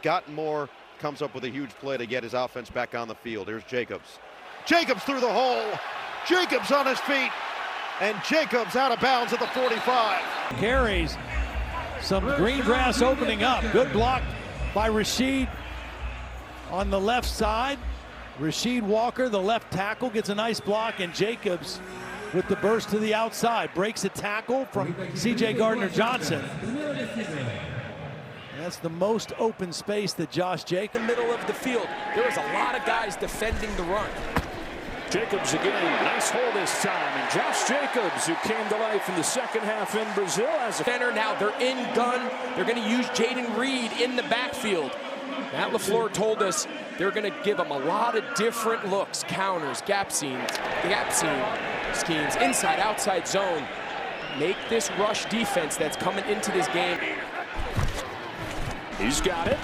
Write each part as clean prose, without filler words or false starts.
Scott Moore comes up with a huge play to get his offense back on the field. Here's Jacobs. Jacobs through the hole. Jacobs on his feet. And Jacobs out of bounds at the 45. Carries. Some green grass opening up. Good block by Rasheed on the left side. Rasheed Walker, the left tackle, gets a nice block, and Jacobs with the burst to the outside. Breaks a tackle from C.J. Gardner-Johnson. That's the most open space that Josh Jacobs. In the middle of the field. There was a lot of guys defending the run. Jacobs again, nice hole this time, and Josh Jacobs, who came to life in the second half in Brazil as a center. Now they're in gun. They're going to use Jaden Reed in the backfield. Matt LaFleur told us they're going to give him a lot of different looks, counters, gap schemes, inside, outside zone. Make this rush defense that's coming into this game. He's got it.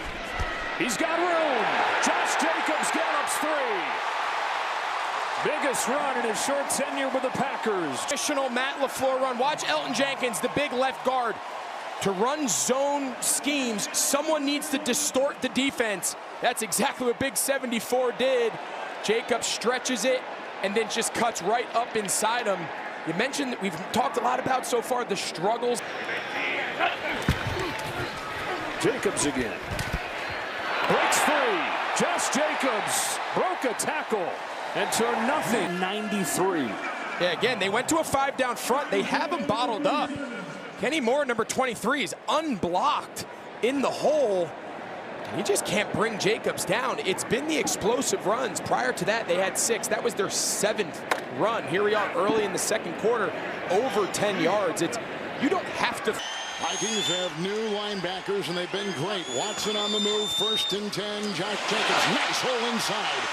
He's got room. Josh Jacobs gallops three. Biggest run in his short tenure with the Packers. Traditional Matt LaFleur run. Watch Elton Jenkins, the big left guard. To run zone schemes, someone needs to distort the defense. That's exactly what Big 74 did. Jacobs stretches it and then just cuts right up inside him. You mentioned that we've talked a lot about so far the struggles. Jacobs again. Breaks free. Josh Jacobs broke a tackle and turned nothing. 93. Yeah, again, they went to a 5 down front. They have him bottled up. Kenny Moore, number 23, is unblocked in the hole. You just can't bring Jacobs down. It's been the explosive runs. Prior to that, they had 6. That was their 7th run. Here we are early in the second quarter, over 10 yards. You don't have to. Vikings have new linebackers, and they've been great. Watson on the move, 1st and 10. Josh Jacobs, nice hole inside.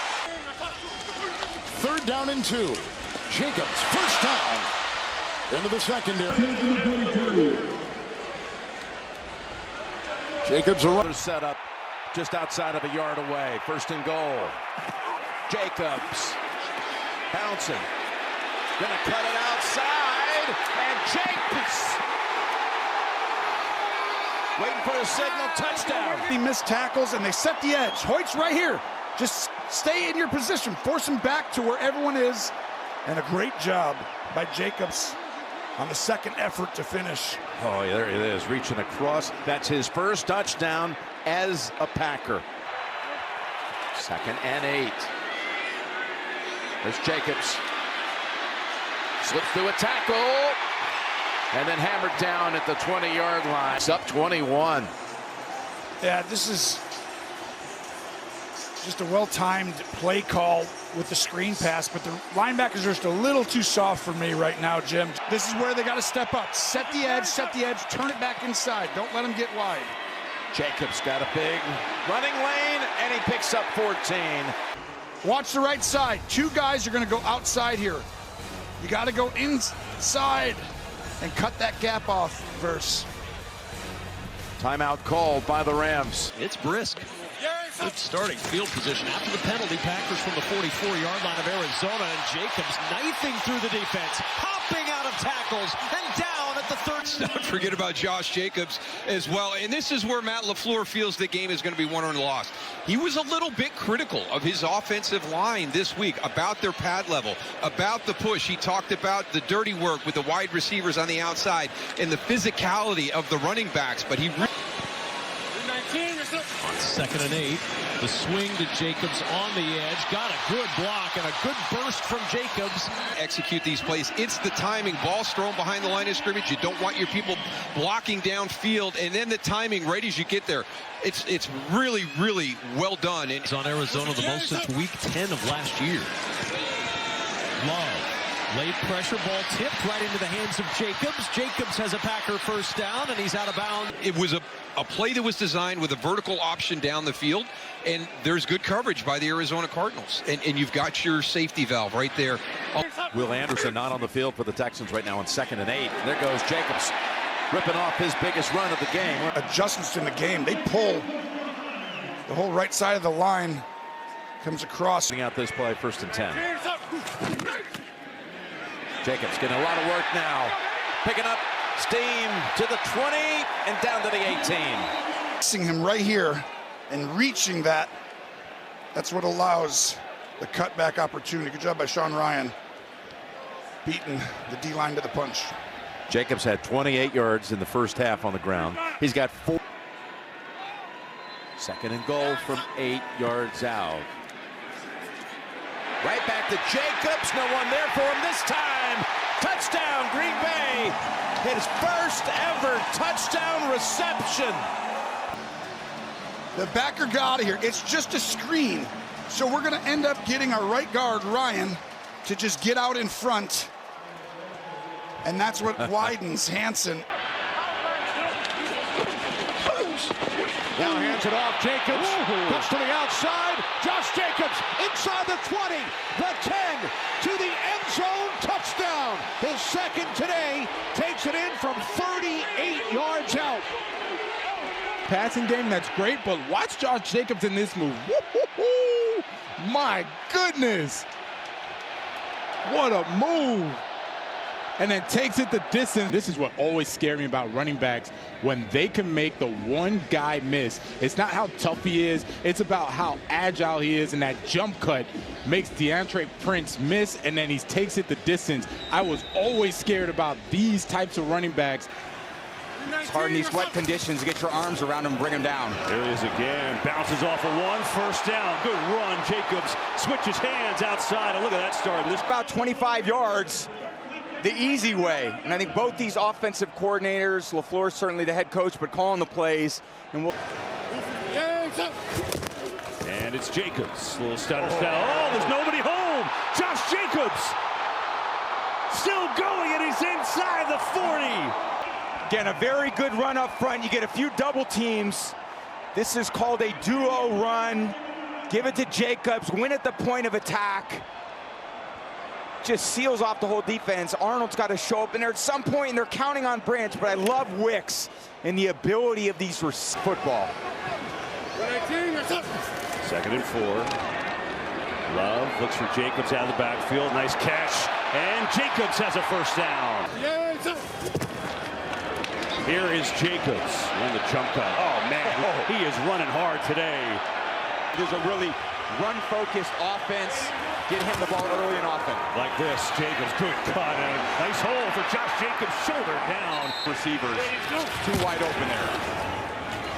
3rd down and 2. Jacobs, first down. Into the secondary. Jacobs a runner set up just outside of a yard away. 1st and goal. Jacobs bouncing. Gonna cut it outside. And Jacobs waiting for the signal. Touchdown. He missed tackles and they set the edge. Hoyt's right here. Just stay in your position. Force him back to where everyone is. And a great job by Jacobs on the second effort to finish. Oh, yeah, there it is, reaching across. That's his first touchdown as a Packer. 2nd and 8. There's Jacobs. Slips through a tackle. And then hammered down at the 20-yard line. It's up 21. Yeah, this is just a well-timed play call with the screen pass, but the linebackers are just a little too soft for me right now, Jim. This is where they got to step up. Set the edge, turn it back inside. Don't let them get wide. Jacobs got a big running lane, and he picks up 14. Watch the right side. 2 guys are going to go outside here. You got to go inside and cut that gap off, Verse. Timeout called by the Rams. It's Brisk. Good starting field position after the penalty. Packers from the 44-yard line of Arizona, and Jacobs knifing through the defense, hopping out of tackles, and down at the 3rd. Don't forget about Josh Jacobs as well. And this is where Matt LaFleur feels the game is going to be won or lost. He was a little bit critical of his offensive line this week about their pad level, about the push. He talked about the dirty work with the wide receivers on the outside and the physicality of the running backs, but he on 2nd and 8, the swing to Jacobs on the edge. Got a good block and a good burst from Jacobs. Execute these plays. It's the timing. Ball's thrown behind the line of scrimmage. You don't want your people blocking downfield. And then the timing right as you get there. It's really, really well done. It's on Arizona the most since week 10 of last year. Love. Late pressure, ball tipped right into the hands of Jacobs. Jacobs has a Packer first down, and he's out of bounds. It was a play that was designed with a vertical option down the field, and there's good coverage by the Arizona Cardinals. And you've got your safety valve right there. Will Anderson not on the field for the Texans right now on 2nd and 8. There goes Jacobs, ripping off his biggest run of the game. Adjustments in the game. They pull the whole right side of the line, comes across. Out this play, 1st and 10. Jacobs getting a lot of work now. Picking up steam to the 20 and down to the 18. Seeing him right here and reaching that, that's what allows the cutback opportunity. Good job by Sean Rhyan, beating the D-line to the punch. Jacobs had 28 yards in the first half on the ground. He's got 4. Second and goal from 8 yards out. Right back to Jacobs. No one there for him this time. Touchdown, Green Bay. His first ever touchdown reception. The backer got out of here. It's just a screen. So we're going to end up getting our right guard, Ryan, to just get out in front. And that's what widens Hansen. Now hands it off, Jacobs, cuts to the outside, Josh Jacobs inside the 20, the 10, to the end zone, touchdown. His second today, takes it in from 38 yards out. Passing game, that's great, but watch Josh Jacobs in this move. Woo-hoo-hoo. My goodness. What a move. And then takes it the distance. This is what always scared me about running backs, when they can make the one guy miss. It's not how tough he is, it's about how agile he is, and that jump cut makes DeAndre Prince miss, and then he takes it the distance. I was always scared about these types of running backs. It's hard in these wet conditions to get your arms around him and bring him down. There he is again. Bounces off of one. First down. Good run. Jacobs switches hands outside. And look at that start. This about 25 yards the easy way. And I think both these offensive coordinators, LaFleur certainly the head coach, but calling the plays. And and it's Jacobs. A little stutter style. Oh, there's nobody home. Josh Jacobs still going, and he's inside the 40. Again, a very good run up front. You get a few double teams. This is called a duo run. Give it to Jacobs, win at the point of attack. Just seals off the whole defense. Arnold's got to show up in there at some point, and they're counting on Branch, but I love Wicks and the ability of these football. Second and 4. Love looks for Jacobs out of the backfield. Nice catch. And Jacobs has a first down. Here is Jacobs on the jump cut. Oh, man, he is running hard today. There's a really run-focused offense. Get him the ball early and often. Like this, Jacobs, good cut. And a nice hole for Josh Jacobs, shoulder down. Receivers, too wide open there.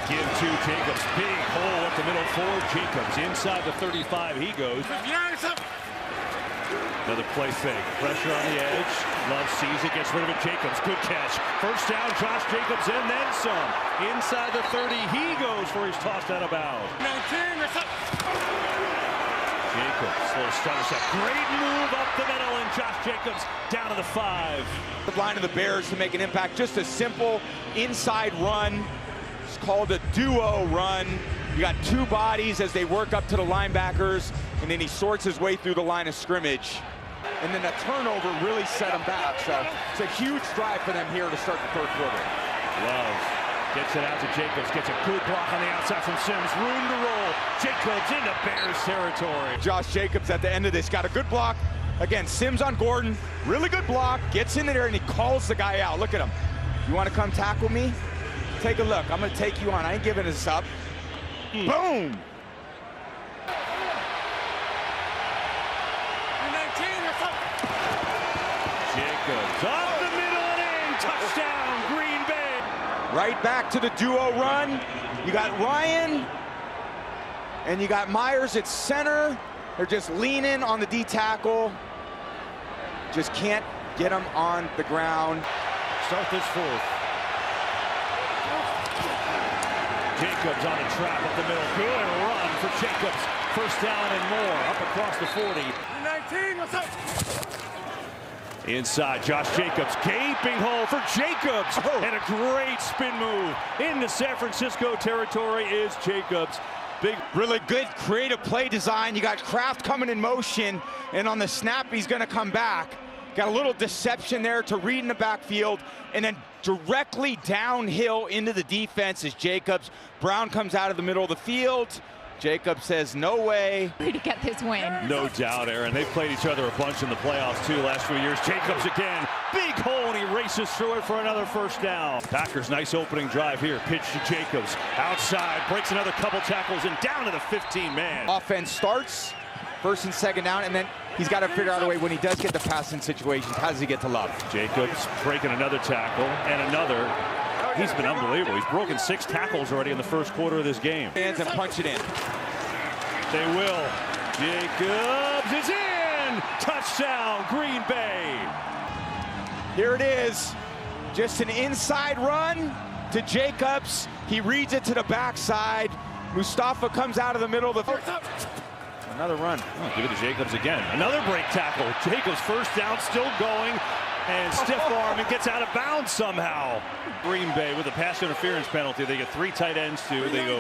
Give to Jacobs, big hole up the middle for Jacobs. Inside the 35 he goes. Another play fake. Pressure on the edge. Love sees it, gets rid of it. Jacobs, good catch. First down, Josh Jacobs, and then some. Inside the 30, he goes for his tossed out of bounds. Jacobs, little stutter step. Great move up the middle, and Josh Jacobs down to the 5. The line of the Bears to make an impact. Just a simple inside run. It's called a duo run. You got two bodies as they work up to the linebackers, and then he sorts his way through the line of scrimmage. And then the turnover really set him back. So it's a huge drive for them here to start the third quarter. Love gets it out to Jacobs, gets a good block on the outside from Sims. Room to roll. Jacobs into Bears territory. Josh Jacobs at the end of this got a good block. Again, Sims on Gordon, really good block. Gets in there and he calls the guy out. Look at him. You want to come tackle me? Take a look. I'm going to take you on. I ain't giving this up. Boom! Jacobs up the middle and in. Touchdown, Green Bay. Right back to the duo run. You got Ryan and you got Myers at center. They're just leaning on the D tackle. Just can't get them on the ground. Start this fourth. Jacobs on a trap up the middle. Good run for Jacobs. First down and more. Up across the 40. 19, what's up? Inside, Josh Jacobs. Gaping hole for Jacobs. And a great spin move. Into San Francisco territory is Jacobs. Big, really good creative play design. You got Kraft coming in motion. And on the snap, he's going to come back. Got a little deception there to read in the backfield, and then directly downhill into the defense is Jacobs. Brown comes out of the middle of the field, Jacobs says, no way. To get this win. No doubt, Aaron. They've played each other a bunch in the playoffs, too, last few years. Jacobs again. Big hole, and he races through it for another first down. Packers, nice opening drive here. Pitch to Jacobs. Outside, breaks another couple tackles, and down to the 15-man. Offense starts, first and second down, and then he's got to figure out a way when he does get the passing situations. How does he get to Love? Jacobs breaking another tackle, and another. He's been unbelievable. He's broken 6 tackles already in the first quarter of this game. Hands and punch it in. They will. Jacobs is in! Touchdown, Green Bay! Here it is. Just an inside run to Jacobs. He reads it to the backside. Mustafa comes out of the middle of the... Another run. Oh, give it to Jacobs again. Another break tackle. Jacobs first down, still going. And stiff arm and gets out of bounds somehow. Green Bay with a pass interference penalty. They get 3 tight ends too. They go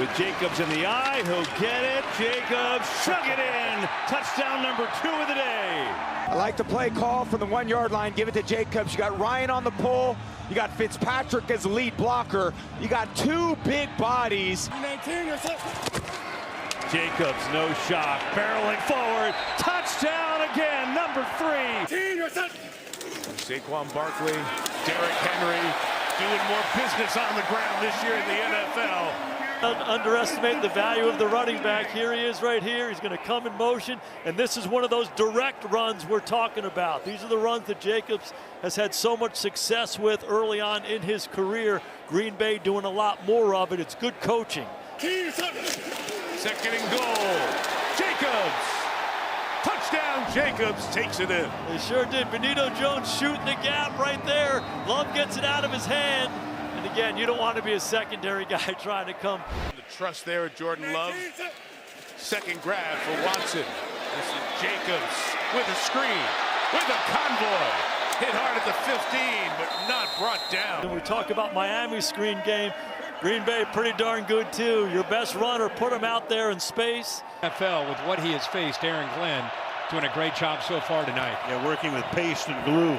with Jacobs in the eye. He'll get it. Jacobs chug it in. Touchdown number 2 of the day. I like the play call from the 1-yard line. Give it to Jacobs. You got Ryan on the pull. You got Fitzpatrick as the lead blocker. You got 2 big bodies. Jacobs, no shock, barreling forward. Touchdown again, number 3. Saquon Barkley, Derrick Henry doing more business on the ground this year in the NFL. Don't underestimate the value of the running back. Here he is right here. He's going to come in motion, and this is one of those direct runs we're talking about. These are the runs that Jacobs has had so much success with early on in his career. Green Bay doing a lot more of it. It's good coaching. Second and goal. Jacobs. Touchdown. Jacobs takes it in. They sure did. Benito Jones shooting the gap right there. Love gets it out of his hand. And again, you don't want to be a secondary guy trying to come. The trust there at Jordan Love. Second grab for Watson. This is Jacobs with a screen, with a convoy. Hit hard at the 15, but not brought down. When we talk about Miami's screen game, Green Bay pretty darn good too. Your best runner, put him out there in space. NFL with what he has faced, Aaron Glenn doing a great job so far tonight. Yeah, working with paste and glue.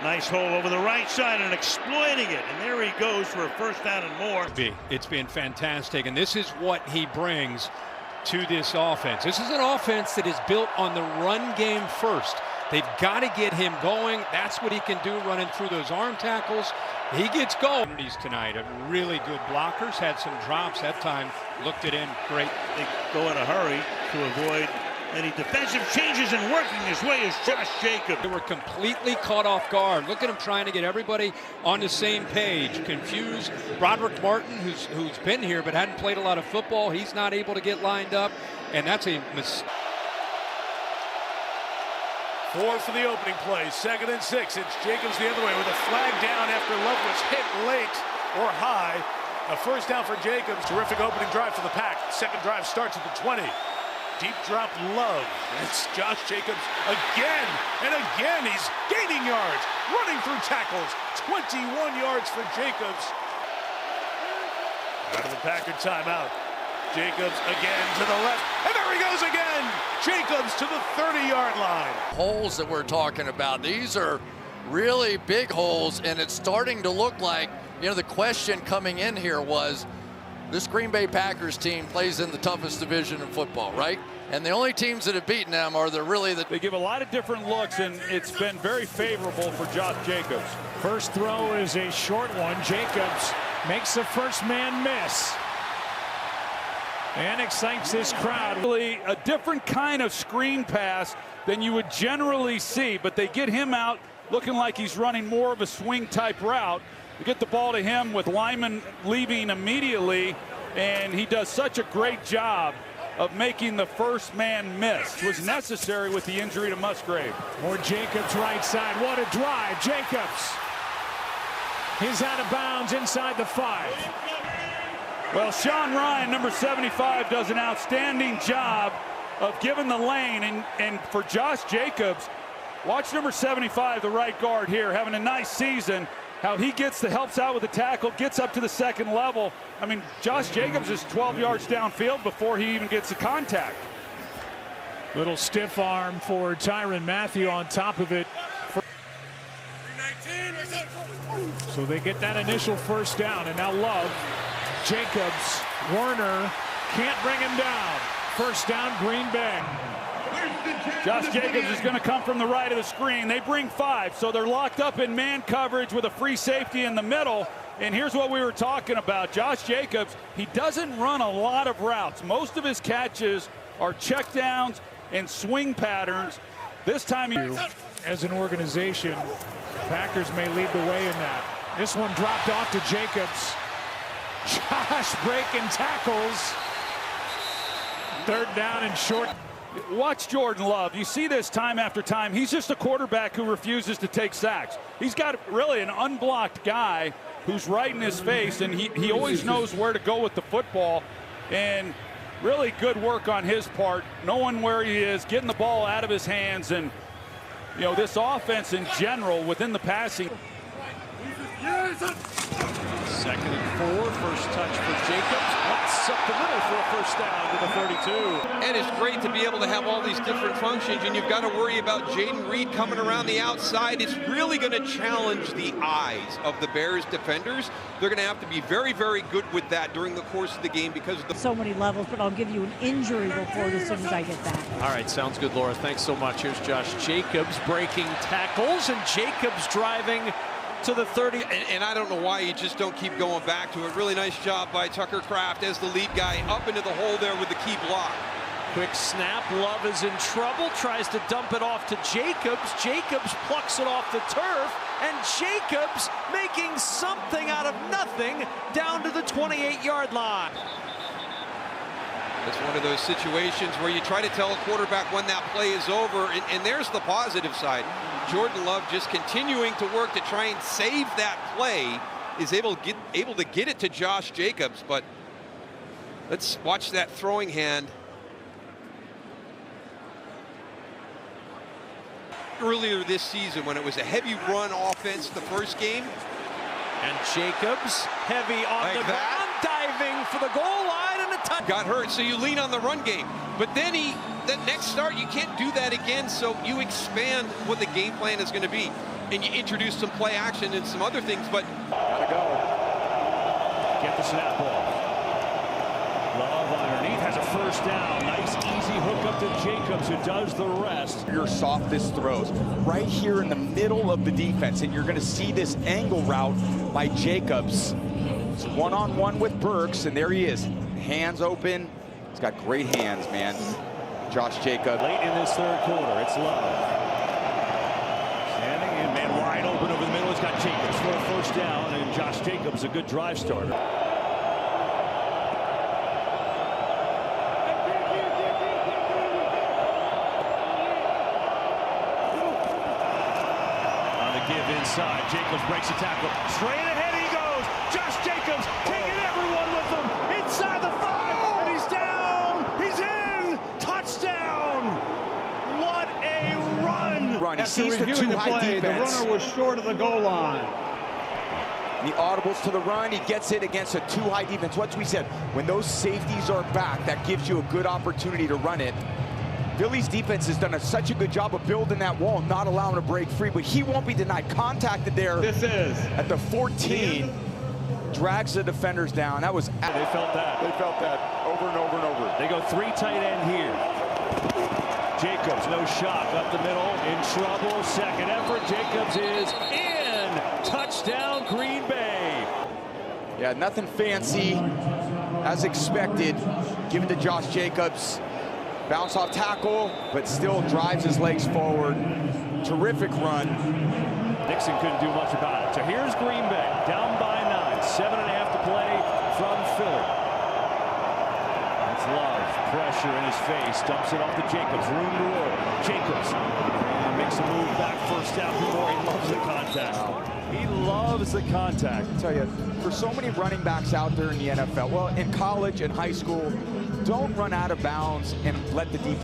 Nice hole over the right side and exploiting it. And there he goes for a first down and more. It's been fantastic, and this is what he brings to this offense. This is an offense that is built on the run game first. They've got to get him going. That's what he can do running through those arm tackles. He gets going. Tonight, really good blockers, had some drops that time, looked it in great. They go in a hurry to avoid any defensive changes, and working his way is Josh Jacobs. They were completely caught off guard. Look at him trying to get everybody on the same page. Confused. Broderick Martin, who's been here but hadn't played a lot of football, he's not able to get lined up, and that's a mistake. 4 for the opening play, 2nd and 6. It's Jacobs the other way with a flag down after Love was hit late or high. A first down for Jacobs. Terrific opening drive for the Pack. Second drive starts at the 20. Deep drop Love. It's Josh Jacobs again and again. He's gaining yards, running through tackles. 21 yards for Jacobs. Out of the Packer timeout. Jacobs again to the left, and there he goes again. Jacobs to the 30-yard line. Holes that we're talking about, these are really big holes, and it's starting to look like, you know, the question coming in here was, this Green Bay Packers team plays in the toughest division in football, right? And the only teams that have beaten them are They give a lot of different looks, and it's been very favorable for Josh Jacobs. First throw is a short one. Jacobs makes the first man miss. And excites this crowd. Really a different kind of screen pass than you would generally see, but they get him out looking like he's running more of a swing type route. You get the ball to him with Lyman leaving immediately, and he does such a great job of making the first man miss. Was necessary with the injury to Musgrave. More Jacobs right side. What a drive. Jacobs. He's out of bounds inside the 5. Well, Sean Ryan, number 75, does an outstanding job of giving the lane. And for Josh Jacobs, watch number 75, the right guard here, having a nice season. How he helps out with the tackle, gets up to the second level. I mean, Josh Jacobs is 12 yards downfield before he even gets the contact. Little stiff arm for Tyrann Mathieu on top of it. So they get that initial first down, and now Love. Jacobs Warner can't bring him down. First down, Green Bay. Josh Jacobs is going to come from the right of the screen. They bring 5, so they're locked up in man coverage with a free safety in the middle. And here's what we were talking about. Josh Jacobs, he doesn't run a lot of routes. Most of his catches are checkdowns and swing patterns. This time, as an organization, Packers may lead the way in that. This one dropped off to Jacobs. Josh breaking tackles. Third down and short. Watch Jordan Love. You see this time after time. He's just a quarterback who refuses to take sacks. He's got really an unblocked guy who's right in his face, and he always knows where to go with the football. And really good work on his part, knowing where he is, getting the ball out of his hands, and you know, this offense in general within the passing. 2nd and 4, first touch for Jacobs. Cuts up the middle for a first down to the 32. And it's great to be able to have all these different functions, and you've got to worry about Jaden Reed coming around the outside. It's really going to challenge the eyes of the Bears defenders. They're going to have to be very, very good with that during the course of the game because of the so many levels, but I'll give you an injury report as soon as I get back. All right, sounds good, Laura. Thanks so much. Here's Josh Jacobs breaking tackles, and Jacobs driving to the 30. And I don't know why you just don't keep going back to it. Really nice job by Tucker Kraft as the lead guy up into the hole there with the key block. Quick snap. Love is in trouble. Tries to dump it off to Jacobs. Jacobs plucks it off the turf. And Jacobs making something out of nothing down to the 28-yard line. It's one of those situations where you try to tell a quarterback when that play is over. And there's the positive side. Jordan Love just continuing to work to try and save that play, is able to get it to Josh Jacobs. But let's watch that throwing hand. Earlier this season, when it was a heavy run offense the first game. And Jacobs heavy on the ground, diving for the goal line, and a touch. Got hurt, so you lean on the run game. But then that next start, you can't do that again, so you expand what the game plan is going to be. And you introduce some play action and some other things, but gotta go. Get the snap ball. Love underneath, has a first down. Nice easy hook up to Jacobs, who does the rest. Your softest throws right here in the middle of the defense, and you're going to see this angle route by Jacobs. It's one-on-one with Burks, and there he is, hands open. He's got great hands, man. Josh Jacobs. Late in this third quarter, it's Love. Standing in, man wide open over the middle. It's got Jacobs for a first down, and Josh Jacobs a good drive starter. On the give inside, Jacobs breaks a tackle. Straight ahead he goes. Josh Jacobs taking everyone with him inside the 5, and he's down. He's in. Touchdown. What a run. He sees the two high defense. The runner was short of the goal line. The audibles to the run, he gets it against a too high defense. What we said, when those safeties are back, that gives you a good opportunity to run it. Philly's defense has done such a good job of building that wall, not allowing him to break free, but he won't be denied. Contacted there at the 14, drags the defenders down. That was... They felt that. They felt that over and over and over. They go 3 tight end here. Jacobs, no shock, up the middle, in trouble. Second effort, Jacobs is in. Touchdown, Green Bay. Yeah, nothing fancy, as expected. Given to Josh Jacobs. Bounce off tackle, but still drives his legs forward. Terrific run. Nixon couldn't do much about it. So here's Green Bay, down by 9. 7.5 to play from Philly. That's Love, pressure in his face, dumps it off to Jacobs, room to roll. Jacobs makes a move back, first down. He loves the contact. He loves the contact. I tell you, for so many running backs out there in the NFL, well, in college and high school, don't run out of bounds and let the defense